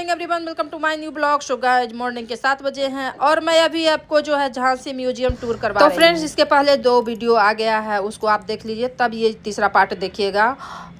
Morning everyone, welcome to my new blog. So guys, morning के 7 बजे हैं और मैं अभी आपको जो है झांसी म्यूजियम टूर करवा रही हूं। तो फ्रेंड्स, इसके पहले 2 वीडियो आ गया है, उसको आप देख लीजिए, तब ये तीसरा पार्ट देखिएगा,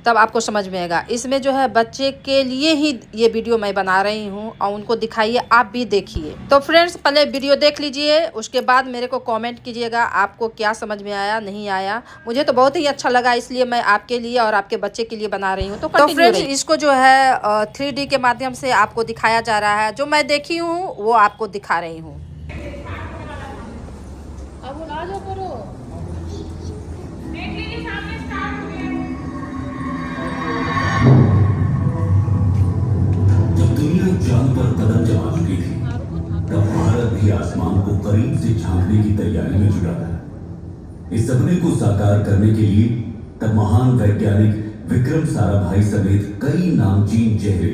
तब आपको समझ में आएगा। इसमें जो है बच्चे के लिए ही ये वीडियो मैं बना रही हूँ और उनको दिखाइए, आप भी देखिए। तो फ्रेंड्स, पहले वीडियो देख लीजिए, उसके बाद मेरे को कमेंट कीजिएगा आपको क्या समझ में आया, नहीं आया। मुझे तो बहुत ही अच्छा लगा, इसलिए मैं आपके लिए और आपके बच्चे के लिए बना रही हूँ। तो फ्रेंड्स, इसको जो है 3D के माध्यम से आपको दिखाया जा रहा है। जो मैं देखी हूँ वो आपको दिखा रही हूँ। अब आ जाओ करो। देख लीजिए, सामने स्टार्ट हो गया। जब दुनिया चांद पर कदम जमा चुकी थी, तब भारत भी आसमान को करीब से झांकने की तैयारी में जुटा था। इस सपने को साकार करने के लिए तब महान वैज्ञानिक विक्रम साराभाई समेत कई नामचीन चेहरे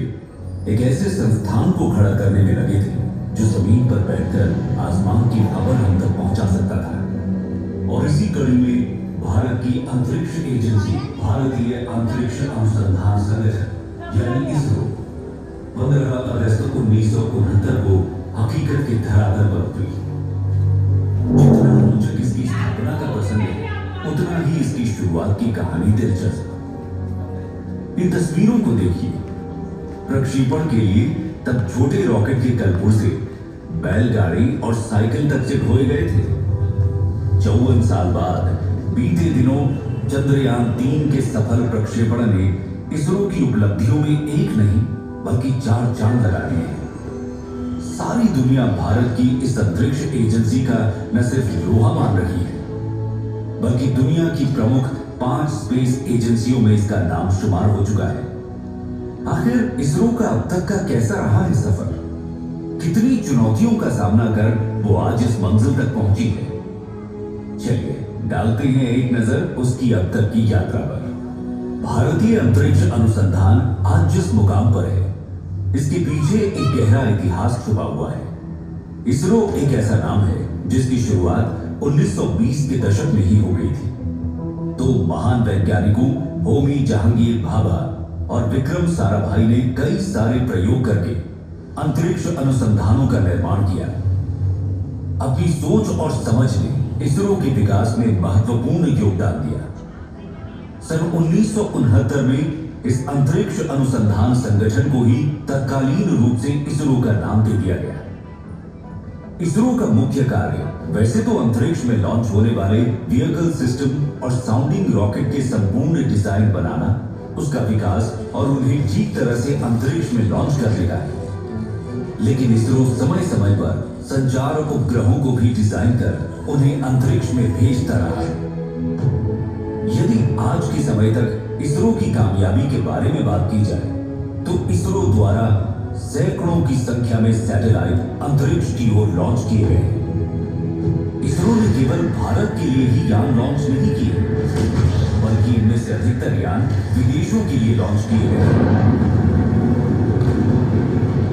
एक ऐसे संस्थान को खड़ा करने में लगे थे जो जमीन पर बैठकर आसमान की खबर हम तक पहुंचा सकता था। और इसी कड़ी में भारत की अंतरिक्ष एजेंसी भारतीय अंतरिक्ष अनुसंधान संगठन यानी इसरो 15 अगस्त 1969 को हकीकत के धरातल पर उतरी। जितना रोचक इसकी स्थापना का प्रसंग है, उतना ही इसकी शुरुआत की कहानी दिलचस्प। इन तस्वीरों को देखिए। प्रक्षेपण के लिए तब छोटे रॉकेट के कलपुर्जे बैलगाड़ी और साइकिल तक से ढोए गए थे। 54 साल बाद बीते दिनों चंद्रयान 3 के सफल प्रक्षेपण ने इसरो की उपलब्धियों में एक नहीं बल्कि 4 चांद लगा दिए हैं। सारी दुनिया भारत की इस अंतरिक्ष एजेंसी का न सिर्फ लोहा मान रही है, बल्कि दुनिया की प्रमुख 5 स्पेस एजेंसियों में इसका नाम शुमार हो चुका है। आखिर इसरो का अब तक का कैसा रहा है सफर? कितनी चुनौतियों का सामना कर वो आज इस मंजिल तक पहुंची है? चलिए डालते हैं एक नजर उसकी अब तक की यात्रा पर। भारतीय अंतरिक्ष अनुसंधान आज जिस मुकाम पर है, इसके पीछे एक गहरा इतिहास छुपा हुआ है। इसरो एक ऐसा नाम है जिसकी शुरुआत 1920 के दशक में ही हो गई थी। तो महान वैज्ञानिकों होमी जहांगीर भाभा और विक्रम साराभाई ने कई सारे प्रयोग करके अंतरिक्ष अनुसंधानों का निर्माण किया। अपनी सोच और समझ ने इसरो के विकास में महत्वपूर्ण योगदान दिया। सन 1969 में इस अंतरिक्ष अनुसंधान संगठन को ही तत्कालीन रूप से इसरो का नाम दे दिया गया। इसरो का मुख्य कार्य वैसे तो अंतरिक्ष में लॉन्च होने वाले व्हीकल सिस्टम और साउंडिंग रॉकेट के संपूर्ण डिजाइन बनाना, उसका विकास और उन्हें ठीक तरह से अंतरिक्ष में लॉन्च करने का है। लेकिन इसरो समय समय पर संचार उपग्रहों को भी डिजाइन कर उन्हें अंतरिक्ष में भेजता रहा है। यदि आज के समय तक इसरो की कामयाबी के बारे में बात की जाए, तो इसरो द्वारा सैकड़ों की संख्या में सैटेलाइट अंतरिक्ष की ओर लॉन्च किए गए हैं। इसरो ने केवल भारत के लिए ही यान लॉन्च नहीं किए, बल्कि इनमें से अधिकतर यान विदेशों के लिए लॉन्च किए गए।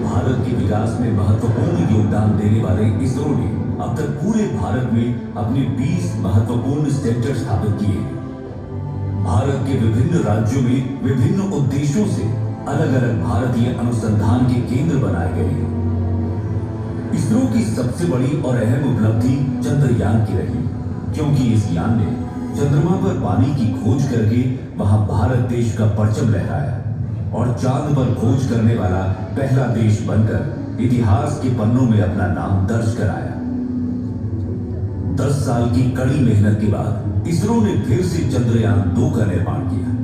भारत के विकास में महत्वपूर्ण योगदान देने वाले इसरो ने अब तक पूरे भारत में अपने 20 महत्वपूर्ण सेंटर स्थापित किए हैं। भारत के विभिन्न राज्यों में विभिन्न उद्देश्यों से अलग अलग भारतीय अनुसंधान के केंद्र बनाए गए हैं। इसरो की सबसे बड़ी और अहम उपलब्धि चंद्रयान की रही, क्योंकि इस यान ने चंद्रमा पर पानी की खोज करके वहां भारत देश का परचम लहराया और चांद पर खोज करने वाला पहला देश बनकर इतिहास के पन्नों में अपना नाम दर्ज कराया। 10 साल की कड़ी मेहनत के बाद इसरो ने फिर से चंद्रयान 2 का निर्माण किया।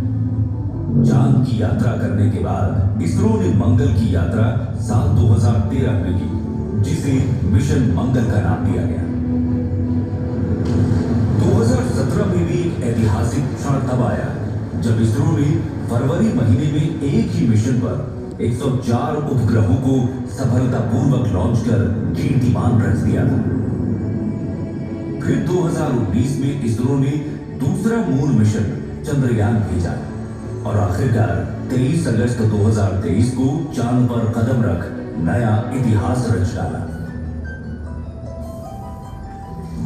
चांद की यात्रा करने के बाद इसरो ने मंगल की यात्रा साल 2013 में की, जिसे मिशन मंगल का नाम दिया गया। 2017 में भी एक ऐतिहासिक क्षण तब आया जब इसरो ने फरवरी महीने में एक ही मिशन पर 104 उपग्रहों को सफलतापूर्वक लॉन्च कर कीर्तिमान रच दिया था। फिर 2019 में इसरो ने दूसरा मून मिशन चंद्रयान भेजा और आखिरकार 23 अगस्त 2023 को चांद पर कदम रख नया इतिहास रच डाला।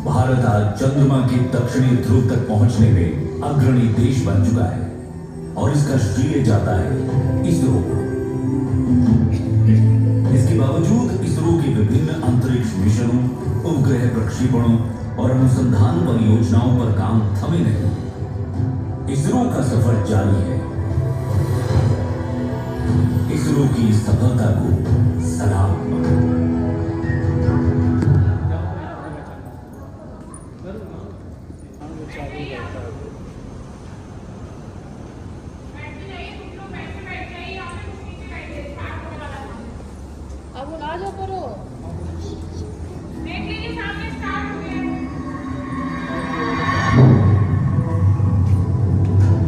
भारत आज चंद्रमा के दक्षिणी ध्रुव तक पहुंचने में अग्रणी देश बन चुका है और इसका श्रेय जाता है इसरो को। प्रक्षेपणों और अनुसंधान परियोजनाओं पर काम थमे नहीं। इसरो का सफर जारी है। इसरो की इस सफलता को सलाम। अब आ जाओ करो। देख लीजिए सामने स्टार्ट हो गया है।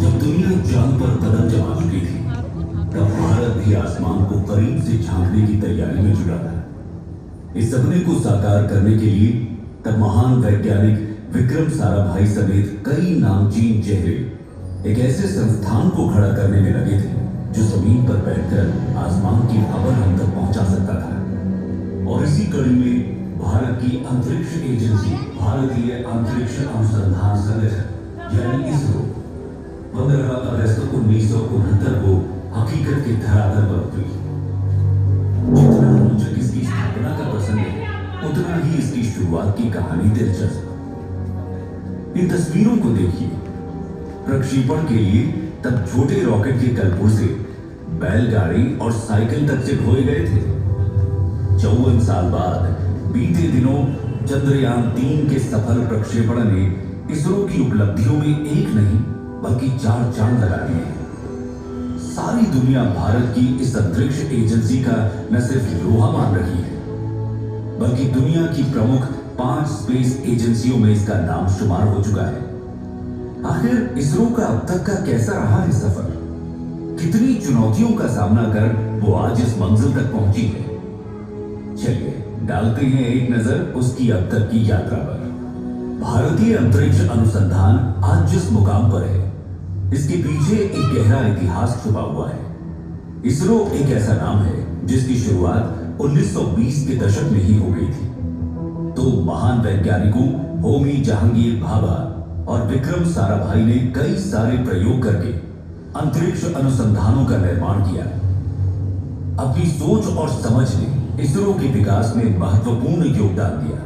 जब दुनिया चांद पर कदम जमा चुकी थी, तब भारत भी आसमान को करीब से झांकने की तैयारी में जुटा था। इस सपने को साकार करने के लिए तब महान वैज्ञानिक विक्रम साराभाई समेत कई नामचीन चेहरे एक ऐसे संस्थान को खड़ा करने में लगे थे जो जमीन पर बैठकर आसमान की खबर हम तक पहुंचा सकता था। और इसी कड़ी में भारत की अंतरिक्ष एजेंसी भारतीय अंतरिक्ष अनुसंधान संगठन यानी इसरो 15 अगस्त 1969 को हकीकत के धरातल पर उतरी। जितना रोचक इसकी स्थापना का प्रसंग है, उतना ही इसकी शुरुआत की कहानी दिलचस्प। इन तस्वीरों को देखिए। प्रक्षेपण के लिए तब छोटे रॉकेट के कलपुर्जे बैलगाड़ी और साइकिल तक से ढोए गए थे। 54 साल बाद बीते दिनों चंद्रयान 3 के सफल प्रक्षेपण ने इसरो की उपलब्धियों में एक नहीं बल्कि 4 चांद लगा दिए हैं। सारी दुनिया भारत की इस अंतरिक्ष एजेंसी का न सिर्फ लोहा मान रही है, बल्कि दुनिया की प्रमुख 5 स्पेस एजेंसियों में इसका नाम शुमार हो चुका है। आखिर इसरो का अब तक का कैसा रहा है सफर? कितनी चुनौतियों का सामना कर वो आज इस मंजिल तक पहुंची है? चलिए डालते हैं एक नजर उसकी अब तक की यात्रा पर। भारतीय अंतरिक्ष अनुसंधान आज जिस मुकाम पर है, इसके पीछे एक गहरा इतिहास छुपा हुआ है। इसरो एक ऐसा नाम है जिसकी शुरुआत 1920 के दशक में ही हो गई थी। तो महान वैज्ञानिकों होमी जहांगीर भाभा और विक्रम साराभाई ने कई सारे प्रयोग करके अंतरिक्ष अनुसंधानों का निर्माण किया। अपनी सोच और समझ ने इसरो के विकास में महत्वपूर्ण योगदान दिया।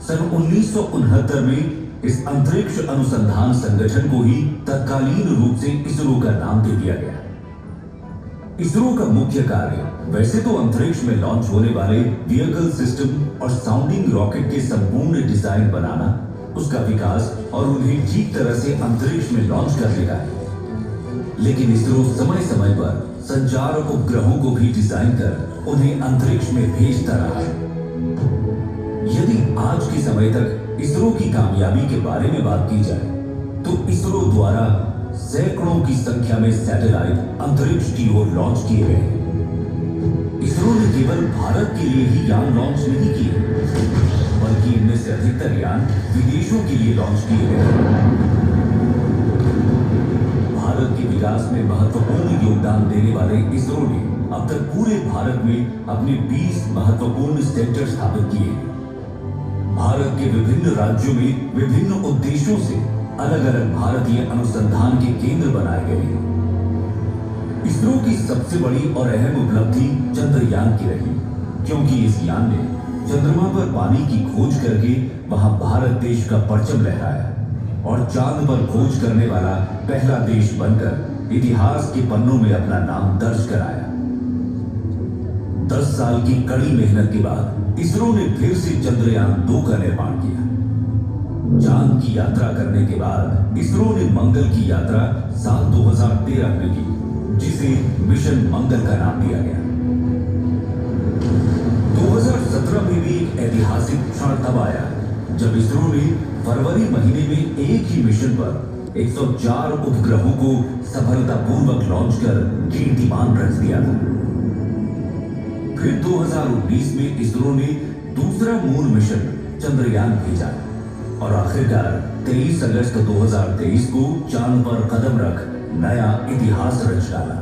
सन 1969 में इस अंतरिक्ष अनुसंधान संगठन को ही तत्कालीन रूप से इसरो का नाम दे दिया गया। इसरो का मुख्य कार्य वैसे तो अंतरिक्ष में लॉन्च होने वाले व्हीकल सिस्टम और साउंडिंग रॉकेट के संपूर्ण डिजाइन बनाना, उसका विकास और उन्हें ठीक तरह से अंतरिक्ष में लॉन्च करने का है। लेकिन इसरो समय समय पर संचार उपग्रहों को भी डिजाइन कर उन्हें अंतरिक्ष में भेजता रहा है। यदि आज के समय तक इसरो की कामयाबी के बारे में बात की जाए तो इसरो द्वारा सैकड़ों की संख्या में सैटेलाइट अंतरिक्ष की ओर लॉन्च किए गए हैं। इसरो ने केवल भारत के लिए ही यान लॉन्च नहीं किए, बल्कि इनमें से अधिकतर यान विदेशों के लिए लॉन्च किए गए हैं। भारत के विकास में महत्वपूर्ण योगदान देने वाले इसरो ने अब तक पूरे भारत में अपने 20 महत्वपूर्ण सेंटर स्थापित किए हैं। भारत के विभिन्न राज्यों में विभिन्न उद्देश्यों से अलग अलग भारतीय अनुसंधान के केंद्र बनाए गए हैं। इसरो की सबसे बड़ी और अहम उपलब्धि चंद्रयान की रही, क्योंकि इस यान ने चंद्रमा पर पानी की खोज करके वहां भारत देश का परचम लहराया और चांद पर खोज करने वाला पहला देश बनकर इतिहास के पन्नों में अपना नाम दर्ज कराया। 10 साल की कड़ी मेहनत के बाद इसरो ने फिर से चंद्रयान 2 का निर्माण किया। चांद की यात्रा करने के बाद इसरो ने मंगल की यात्रा साल 2013 में की, जिसे मिशन मंगल का नाम दिया गया। 2017 में भी एक ऐतिहासिक क्षण तब आया जब इसरो ने फरवरी महीने में एक ही मिशन पर 104 उपग्रहों को सफलतापूर्वक लॉन्च कर कीर्तिमान रच दिया था। फिर 2019 में इसरो ने दूसरा मून मिशन चंद्रयान भेजा और आखिरकार 23 अगस्त 2023 को चांद पर कदम रख नया इतिहास रच डाला।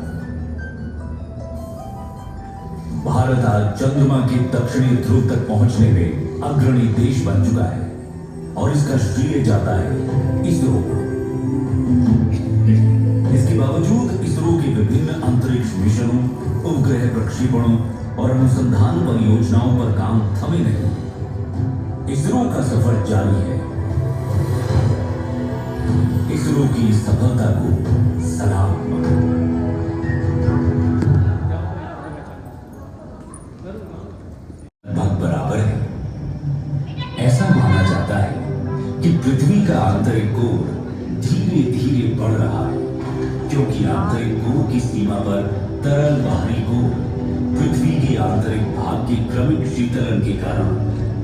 भारत आज चंद्रमा के दक्षिणी ध्रुव तक पहुंचने में अग्रणी देश बन चुका है और इसका श्रेय जाता है इसरो को। इसके बावजूद इसरो के विभिन्न अंतरिक्ष मिशनों, उपग्रह प्रक्षेपणों और अनुसंधान परियोजनाओं पर काम थमे नहीं। इसरो का सफर जारी है। इसरो की सफलता को सलाम। लगभग बराबर है। ऐसा माना जाता है कि पृथ्वी का आंतरिक कोर धीरे धीरे बढ़ रहा है, क्योंकि आंतरिक कोर की सीमा पर तरल बाहरी कोर पृथ्वी के आंतरिक भाग के क्रमिक शीतलन के कारण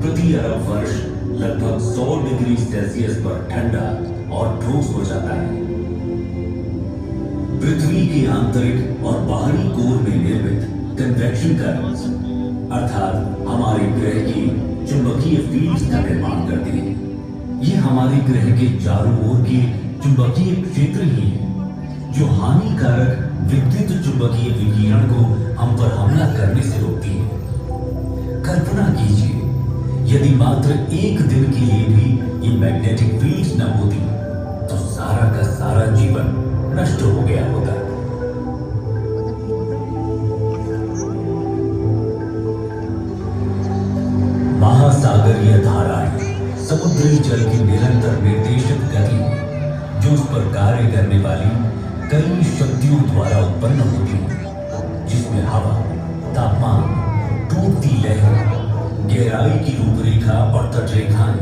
प्रति अरब वर्ष लगभग 100 डिग्री सेल्सियस पर ठंडा और ठोस हो जाता है। पृथ्वी के आंतरिक और बाहरी कोर में निर्मित कन्वेक्शन करंट्स अर्थात हमारे ग्रह की चुंबकीय फील्ड्स का निर्माण करते हैं। ये हमारे ग्रह के चारों ओर के चुंबकीय क्षेत्र ही है जो हानिकारक विद्युत चुंबकीय विकिरण को हम पर हमला करने से रोकती है। कल्पना कीजिए यदि मात्र एक दिन के लिए भी ये मैग्नेटिक फील्ड्स न होती तो सारा का सारा जीवन नष्ट हो गया होता। महासागरीय धाराएं समुद्री जल की निरंतर निर्देशित गति जो उस पर कार्य करने वाली कई शक्तियों द्वारा उत्पन्न होती है, जिसमें हवा, तापमान, टूटती लहर, गहराई की रूपरेखा और तटरेखाएं,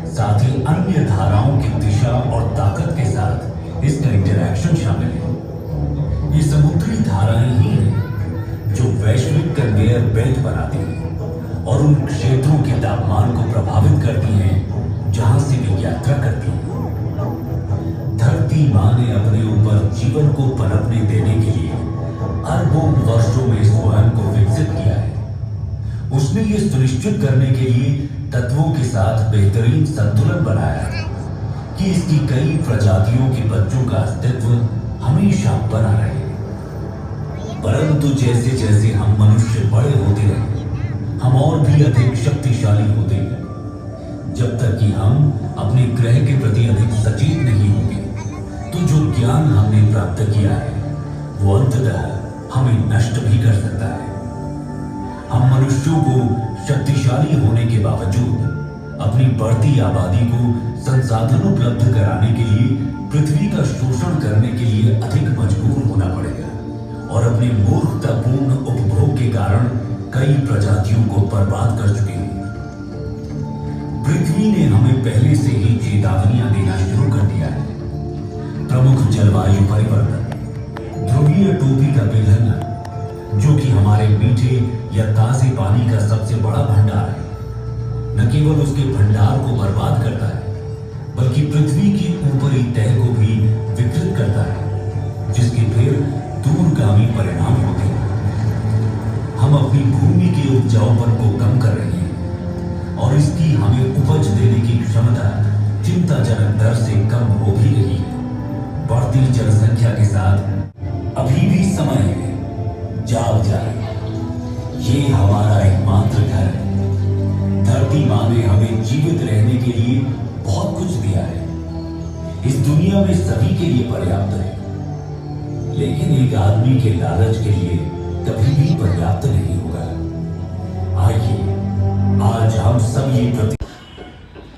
साथ ही अन्य धाराओं की दिशा और ताकत के साथ इसका इंटरैक्शन शामिल है। ये समुद्री धाराएं ही हैं जो वैश्विक कन्वेयर बेल्ट बनाती हैं और उन क्षेत्रों के तापमान को प्रभावित करती हैं जहां से वे यात्रा करती हैं। धरती मां ने अपने ऊपर जीवन को पनपने देने के लिए अरबों वर्षों में स्वयं को विकसित किया है। उसने ये सुनिश्चित करने के लिए तत्वों के साथ बेहतरीन संतुलन बनाया है कि इसकी कई प्रजातियों के बच्चों का अस्तित्व हमेशा बना रहे। परंतु जैसे जैसे हम मनुष्य बड़े होते रहे, हम और भी अधिक शक्तिशाली होते हैं। जब तक कि हम अपने ग्रह के प्रति अधिक सचेत नहीं होंगे, तो जो ज्ञान हमने प्राप्त किया है वो अंततः हमें नष्ट भी कर सकता है। हम मनुष्यों को शक्तिशाली होने के बावजूद अपनी बढ़ती आबादी को संसाधन उपलब्ध कराने के लिए पृथ्वी का शोषण करने के लिए अधिक मजबूर होना पड़ेगा और अपने मूर्खतापूर्ण उपभोग के कारण कई प्रजातियों को बर्बाद कर चुके हैं। पृथ्वी ने हमें पहले से ही चेतावनियां देना शुरू कर दिया है। प्रमुख जलवायु परिवर्तन, ध्रुवीय टोपी का पिघलना, जो कि हमारे मीठे या ताजे पानी का सबसे बड़ा भंडार है, न केवल उसके भंडार को बर्बाद करता है बल्कि पृथ्वी की ऊपरी तह को भी विकृत करता है, जिसके फिर दूरगामी परिणाम होते हैं। हम अपनी भूमि के उपजाऊपन को कम कर रहे हैं और इसकी हमें उपज देने की क्षमता चिंताजनक दर से कम हो भी रही है। बढ़ती जनसंख्या के साथ अभी भी समय है, जाग जाए। ये हमारा एकमात्र घर है। धरती मां ने हमें जीवित रहने के लिए बहुत कुछ दिया है। इस दुनिया में सभी के लिए पर्याप्त है, लेकिन एक आदमी के लालच के लिए कभी भी पर्याप्त नहीं होगा। आइए आज हम सब ये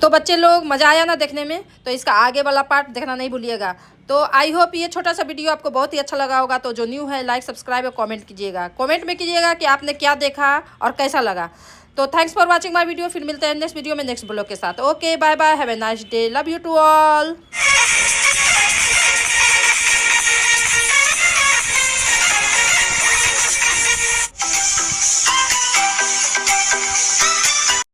तो बच्चे लोग मज़ा आया ना देखने में? तो इसका आगे वाला पार्ट देखना नहीं भूलिएगा। तो आई होप ये छोटा सा वीडियो आपको बहुत ही अच्छा लगा होगा। तो जो न्यू है लाइक सब्सक्राइब और कमेंट कीजिएगा। कमेंट में कीजिएगा कि आपने क्या देखा और कैसा लगा। तो thanks for watching my video. फिर मिलते हैं नेक्स्ट वीडियो में नेक्स्ट ब्लॉग के साथ। Okay bye bye, have a nice day, love you to all.